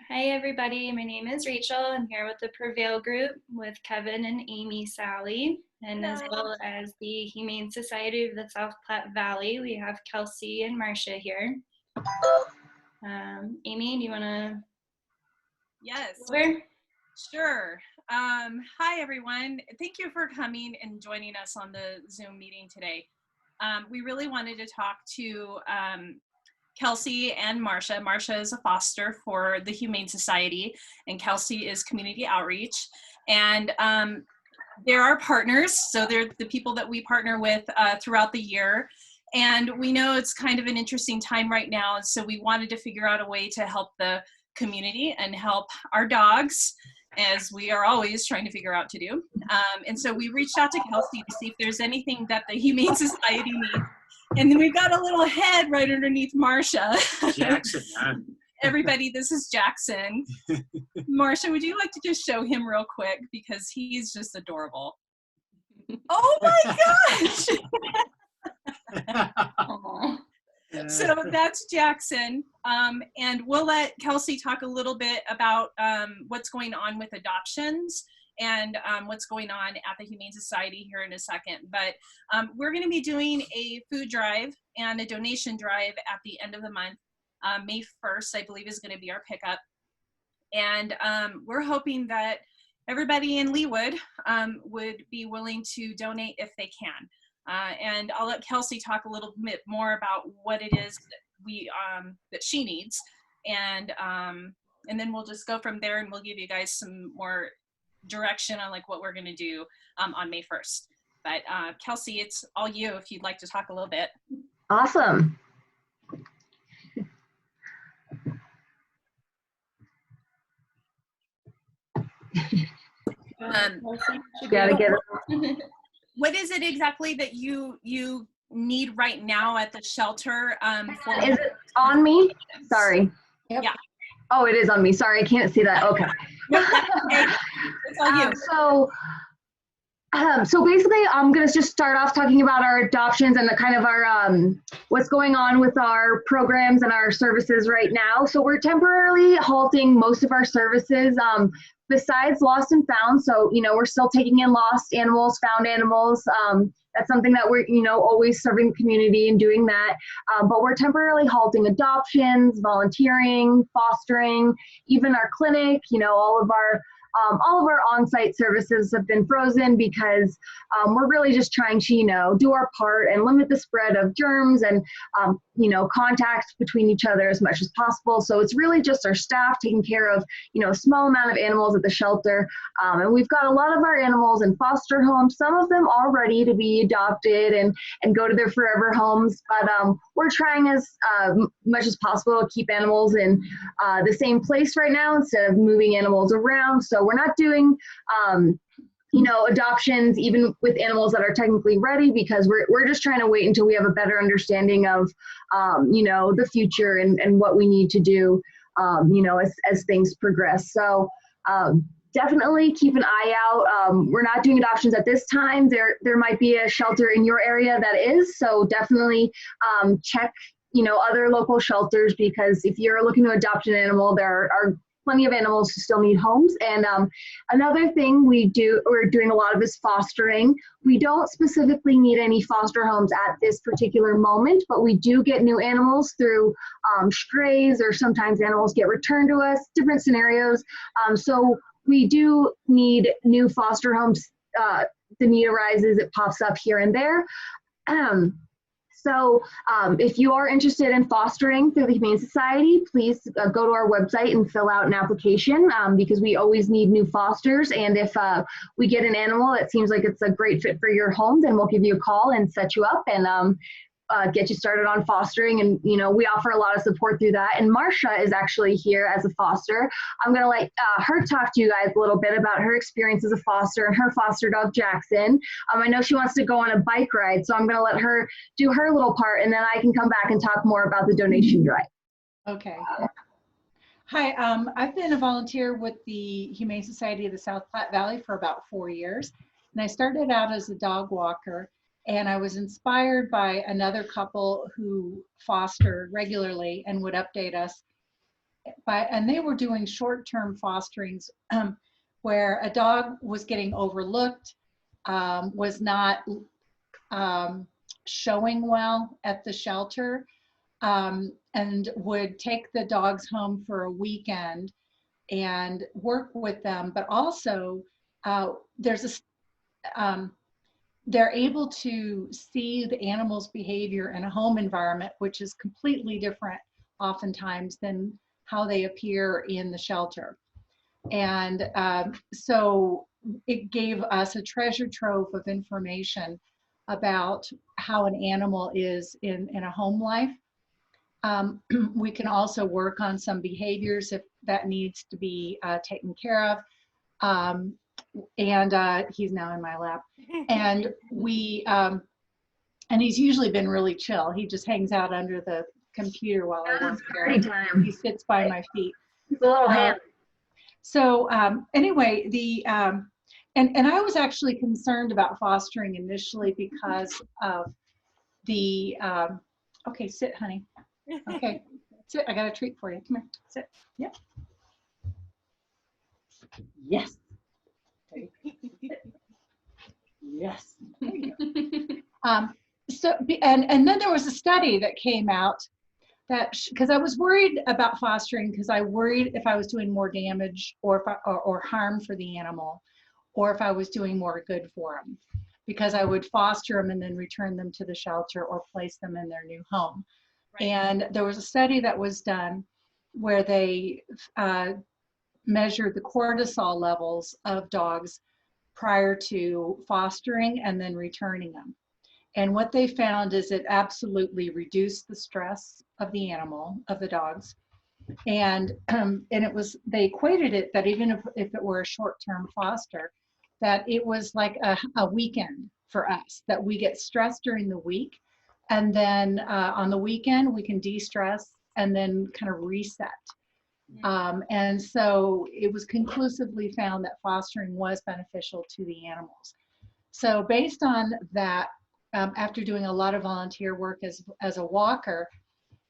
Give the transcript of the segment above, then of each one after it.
Hi, everybody. My name is Rachel. I'm here with the Prevail Group with Kevin and Amy Sally, and as Hello. well as the Humane Society of the South Platte Valley. We have Kelsey and Marcia here. Amy, do you want to Yes, over? sure. Hi, everyone. Thank you for coming and joining us on the Zoom meeting today. We really wanted to talk to Kelsey and Marcia. Marcia is a foster for the Humane Society, and Kelsey is community outreach. And they're our partners, so they're the people that we partner with throughout the year. And we know it's kind of an interesting time right now, so we wanted to figure out a way to help the community and help our dogs, as we are always trying to figure out to do. And so we reached out to Kelsey to see if there's anything that the Humane Society needs. And then we've got a little head right underneath Marcia. Jackson, huh? Everybody, this is Jackson. Marcia, would you like to just show him real quick, because he's just adorable. Oh my gosh! So that's Jackson, and we'll let Kelsey talk a little bit about what's going on with adoptions and what's going on at the Humane Society here in a second. But we're going to be doing a food drive and a donation drive at the end of the month. May 1st, I believe, is going to be our pickup. And we're hoping that everybody in Leawood would be willing to donate if they can. And I'll let Kelsey talk a little bit more about what it is that we that she needs, and then we'll just go from there, and we'll give you guys some more direction on like what we're going to do on May 1st. But Kelsey, it's all you if you'd like to talk a little bit. Awesome. Gotta get it. What is it exactly that you need right now at the shelter? Is it on me? Sorry. Yep. Yeah. Oh, it is on me. Sorry, I can't see that. Okay. It's all you. So basically, I'm gonna just start off talking about our adoptions and the kind of our what's going on with our programs and our services right now. So we're temporarily halting most of our services. Besides lost and found, so we're still taking in lost animals, found animals. That's something that we're always serving the community and doing that. But we're temporarily halting adoptions, volunteering, fostering, even our clinic. All of our on-site services have been frozen because we're really just trying to do our part and limit the spread of germs and contact between each other as much as possible. So it's really just our staff taking care of a small amount of animals at the shelter, and we've got a lot of our animals in foster homes. Some of them are ready to be adopted and go to their forever homes, but we're trying as much as possible to keep animals in the same place right now instead of moving animals around. So we're not doing adoptions even with animals that are technically ready, because we're just trying to wait until we have a better understanding of the future and what we need to do as things progress. So definitely keep an eye out. We're not doing adoptions at this time. There might be a shelter in your area that is, so definitely check other local shelters, because if you're looking to adopt an animal, there are plenty of animals who still need homes. And another thing we're doing a lot of is fostering. We don't specifically need any foster homes at this particular moment, but we do get new animals through strays, or sometimes animals get returned to us, different scenarios. So we do need new foster homes. The need arises, it pops up here and there. So if you are interested in fostering through the Humane Society, please go to our website and fill out an application, because we always need new fosters. And if we get an animal that seems like it's a great fit for your home, then we'll give you a call and set you up and get you started on fostering. And we offer a lot of support through that. And Marcia is actually here as a foster. I'm going to let her talk to you guys a little bit about her experience as a foster and her foster dog Jackson. I know she wants to go on a bike ride, so I'm going to let her do her little part, and then I can come back and talk more about the donation drive. Okay. Hi, I've been a volunteer with the Humane Society of the South Platte Valley for about 4 years, and I started out as a dog walker. And I was inspired by another couple who fostered regularly and would update us. and they were doing short-term fosterings where a dog was getting overlooked, was not showing well at the shelter, and would take the dogs home for a weekend and work with them. But also they're able to see the animal's behavior in a home environment, which is completely different oftentimes than how they appear in the shelter. And so it gave us a treasure trove of information about how an animal is in a home life. We can also work on some behaviors if that needs to be taken care of. And he's now in my lap. And and he's usually been really chill. He just hangs out under the computer while I work there. He sits by my feet. It's a little hand. So anyway, and I was actually concerned about fostering initially because of the, okay, sit, honey. Okay, sit, I got a treat for you. Come here, sit, yep. Yes. Yes. So, and then there was a study that came out that, because I was worried about fostering, because I worried if I was doing more damage or harm for the animal, or if I was doing more good for them, because I would foster them and then return them to the shelter or place them in their new home. Right. And there was a study that was done where they measured the cortisol levels of dogs prior to fostering and then returning them. And what they found is it absolutely reduced the stress of the animal, of the dogs. And it was, they equated it that even if it were a short-term foster, that it was like a weekend for us, that we get stressed during the week. And then on the weekend, we can de-stress and then kind of reset. And so it was conclusively found that fostering was beneficial to the animals. So based on that, after doing a lot of volunteer work as a walker,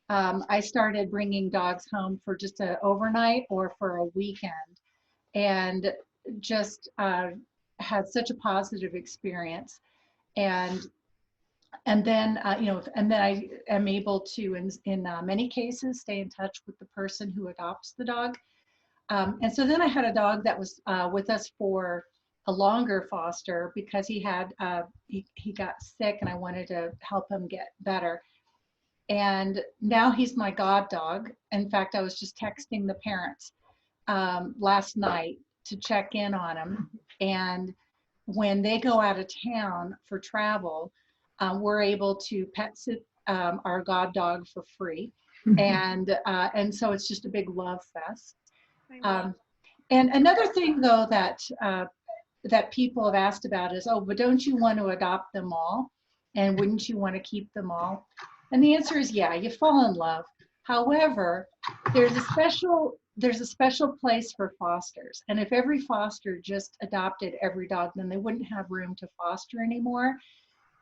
I started bringing dogs home for just an overnight or for a weekend, and just had such a positive experience. And then and then I am able to, in many cases, stay in touch with the person who adopts the dog. And so then I had a dog that was with us for a longer foster because he had he got sick and I wanted to help him get better. And now he's my god dog. In fact, I was just texting the parents last night to check in on him. And when they go out of town for travel, we're able to pet sit our god dog for free. And so it's just a big love fest. And another thing though that people have asked about is, oh, but don't you want to adopt them all? And wouldn't you want to keep them all? And the answer is, yeah, you fall in love. However, there's a special place for fosters. And if every foster just adopted every dog, then they wouldn't have room to foster anymore.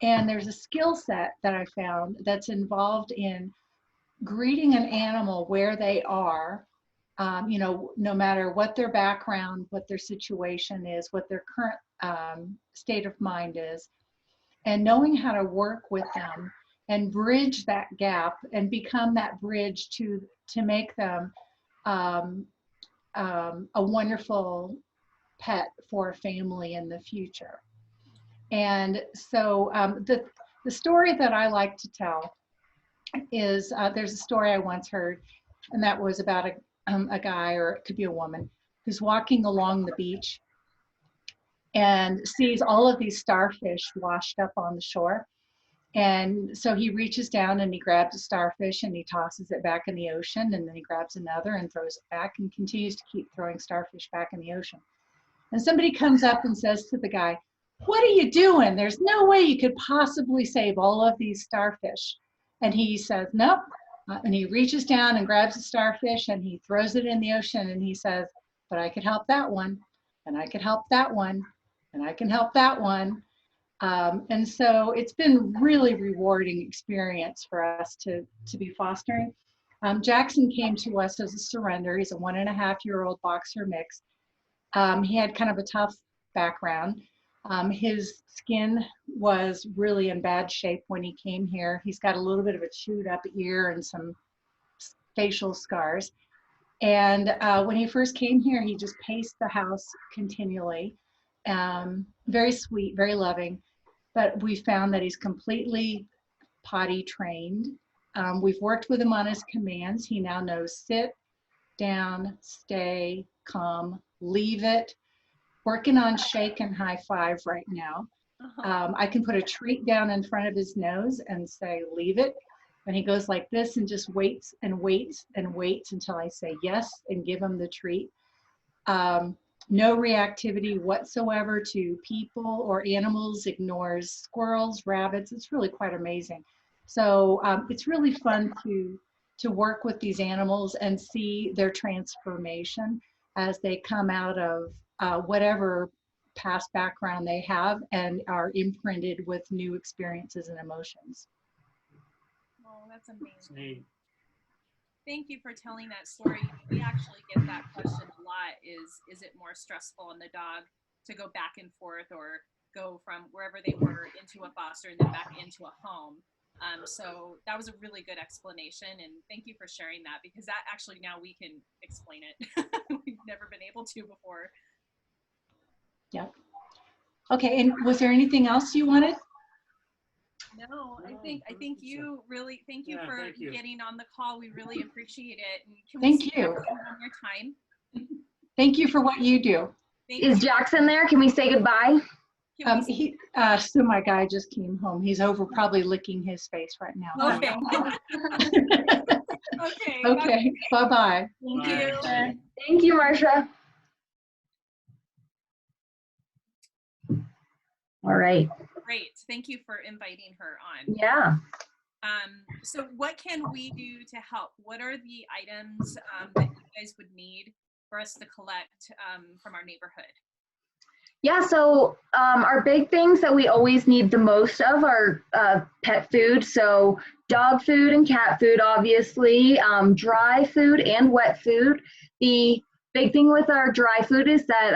And there's a skill set that I found that's involved in greeting an animal where they are, no matter what their background, what their situation is, what their current state of mind is, and knowing how to work with them and bridge that gap and become that bridge to make them a wonderful pet for a family in the future. And so the story that I like to tell is there's a story I once heard, and that was about a guy, or it could be a woman, who's walking along the beach and sees all of these starfish washed up on the shore. And so he reaches down and he grabs a starfish and he tosses it back in the ocean, and then he grabs another and throws it back and continues to keep throwing starfish back in the ocean. And somebody comes up and says to the guy, "What are you doing? There's no way you could possibly save all of these starfish." And he says, "Nope." And he reaches down and grabs a starfish and he throws it in the ocean, and he says, "But I could help that one, and I could help that one, and I can help that one." And so it's been really rewarding experience for us to be fostering. Jackson came to us as a surrender. He's a 1.5-year-old boxer mix. He had kind of a tough background. His skin was really in bad shape when he came here. He's got a little bit of a chewed up ear and some facial scars. And when he first came here, he just paced the house continually. Very sweet, very loving. But we found that he's completely potty trained. We've worked with him on his commands. He now knows sit, down, stay, come, leave it. Working on shake and high five right now. I can put a treat down in front of his nose and say, leave it. And he goes like this and just waits and waits and waits until I say yes and give him the treat. No reactivity whatsoever to people or animals, ignores squirrels, rabbits. It's really quite amazing. So it's really fun to work with these animals and see their transformation as they come out of whatever past background they have and are imprinted with new experiences and emotions. Oh, that's amazing. Thank you for telling that story. We actually get that question a lot, is it more stressful on the dog to go back and forth or go from wherever they were into a foster and then back into a home? So that was a really good explanation, and thank you for sharing that, because that actually now we can explain it. We've never been able to before. Yep. Okay, and was there anything else you wanted? No, I think you really, thank you for getting on the call. We really appreciate it. And can Thank we you. one more time? Thank you for what you do. Is Jackson there? Can we say goodbye? So my guy just came home. He's over probably licking his face right now. Okay. Okay. Okay. Bye-bye. Thank you. Thank you, Marsha. All right. Great. Thank you for inviting her on. Yeah. So what can we do to help? What are the items that you guys would need for us to collect from our neighborhood? Yeah, so our big things that we always need the most of are pet food. So dog food and cat food, obviously, dry food and wet food. The big thing with our dry food is that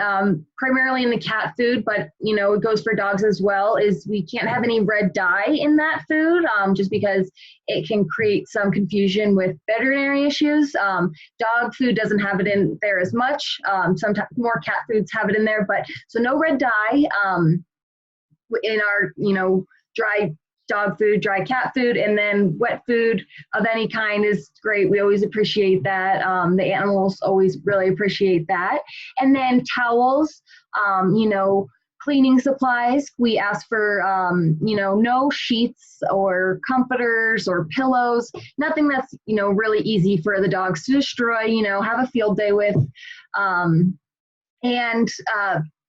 primarily in the cat food, but you know, it goes for dogs as well, is we can't have any red dye in that food just because it can create some confusion with veterinary issues. Dog food doesn't have it in there as much. Sometimes more cat foods have it in there, but so no red dye in our, you know, dry dog food, dry cat food, and then wet food of any kind is great. We always appreciate that. The animals always really appreciate that. And then towels, you know, cleaning supplies. We ask for, you know, no sheets or comforters or pillows, nothing that's, you know, really easy for the dogs to destroy, you know, have a field day with. And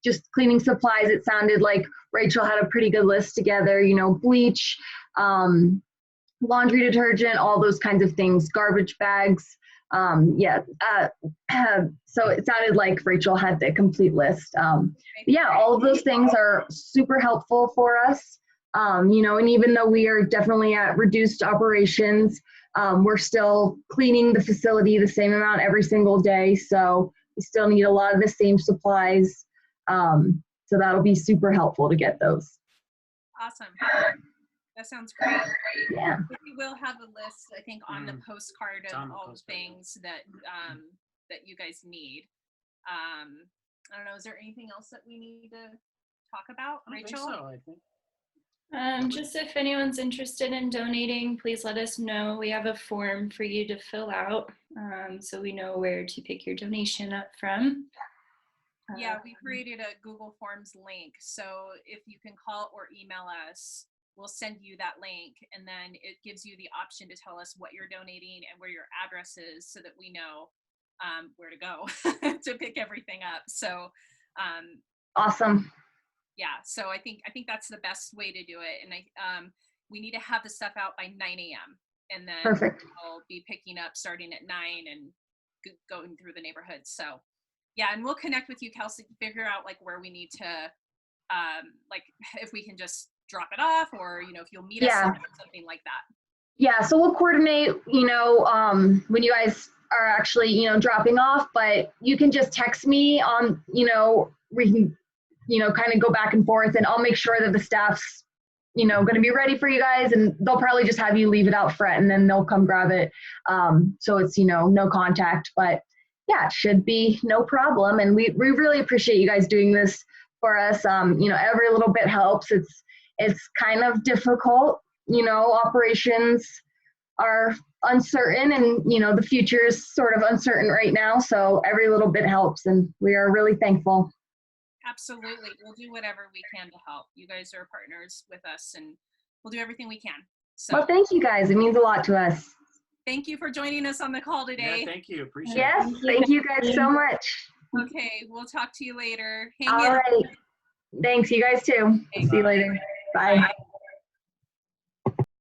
just cleaning supplies, it sounded like Rachel had a pretty good list together, you know, bleach, laundry detergent, all those kinds of things, garbage bags. So it sounded like Rachel had the complete list. Yeah, all of those things are super helpful for us. You know, and even though we are definitely at reduced operations, we're still cleaning the facility the same amount every single day. So we still need a lot of the same supplies. So that'll be super helpful to get those. Awesome. That sounds great. Yeah. We will have a list, I think, on the postcard of all the things that that you guys need. I don't know, is there anything else that we need to talk about, Rachel? I think so. Just if anyone's interested in donating, please let us know. We have a form for you to fill out, so we know where to pick your donation up from. Yeah, we created a Google Forms link. So if you can call or email us, we'll send you that link. And then it gives you the option to tell us what you're donating and where your address is so that we know where to go to pick everything up. So Awesome. yeah, so I think that's the best way to do it. And we need to have the stuff out by 9 a.m. And then Perfect. we'll be picking up starting at 9 and going through the neighborhood. So yeah, and we'll connect with you, Kelsey, to figure out like where we need to, like if we can just drop it off, or you know, if you'll meet us or something like that. Yeah, so we'll coordinate, when you guys are actually, dropping off, but you can just text me on, we can, kind of go back and forth, and I'll make sure that the staff's, going to be ready for you guys, and they'll probably just have you leave it out front and then they'll come grab it. So it's, no contact, but yeah, it should be no problem. And we really appreciate you guys doing this for us. Every little bit helps. It's kind of difficult, operations are uncertain, and the future is sort of uncertain right now, so every little bit helps, and we are really thankful. Absolutely. We'll do whatever we can to help. You guys are partners with us, and we'll do everything we can. So Well, thank you guys. It means a lot to us. thank you for joining us on the call today. Yeah, thank you. Appreciate Yes, it. thank you guys so much. Okay, we'll talk to you later. Hang All in. right. Thanks, you guys too. Okay, See you later. Bye.